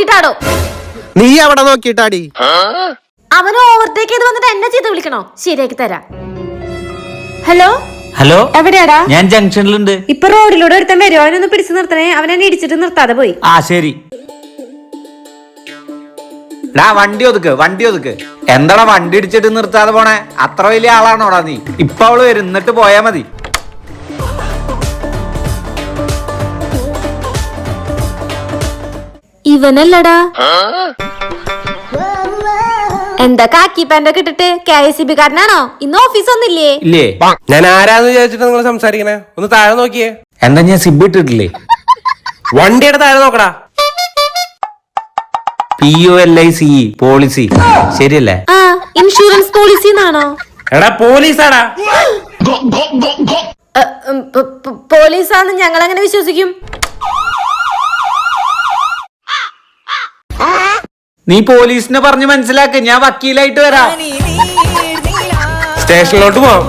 നോക്കിട്ടാടോ. നീ അവിടെ നോക്കിട്ടാടി. അവന് ഓവർടേക്ക് ചെയ്ത് വന്നിട്ട് എന്നെ ചീത്ത വിളിക്കണോ? ശരിയാക്കി തരാം. ഹലോ ഹലോ, എവിടെയാടാ? ഞാൻ ജംഗ്ഷനിലുണ്ട്. ഇപ്പൊ റോഡിലൂടെ ഒരുത്തൻ വരുമോ? അവനൊന്ന് പിടിച്ചു നിർത്തണേ. അവനെന്നെ ഇടിച്ചിട്ട് നിർത്താതെ പോയി. ആ ശരി. വണ്ടി ഒതുക്ക്. എന്താടാ വണ്ടി ഇടിച്ചിട്ട് നിർത്താതെ പോണേ? അത്ര വലിയ ആളാണോടാ നീ? ഇപ്പൊ അവള് വരും, എന്നിട്ട് പോയാ മതി. ഇവനല്ലടാ. എന്താ കാക്കി പാൻറ്റൊക്കെ ഇട്ടിട്ട് KICB കാരനാണോ? ഇന്ന് ഓഫീസ് ഒന്നില്ലേ? ഇല്ലേ? ഞാൻ ആരാന്ന് വിചാരിച്ചിട്ട് നിങ്ങൾ സംസാരിക്കണേ? ഒന്ന് താഴെ നോക്കിയേ. എന്താ ഞാൻ സിബ് ഇട്ടിട്ടില്ലേ? വണ്ടിയുടെ താഴെ നോക്കടാ. POLICE പോളിസി ശരിയല്ലേ? ആ, ഇൻഷുറൻസ് പോളിസി എന്നാണോ? എടാ പോലീസാടാ. പോലീസാന്ന് ഞങ്ങൾ എങ്ങനെ വിശ്വസിക്കും? നീ പോലീസിനെ പറഞ്ഞ് മനസ്സിലാക്ക്. ഞാൻ വക്കീലായിട്ട് വരാം. സ്റ്റേഷനിലോട്ട് പോവാം.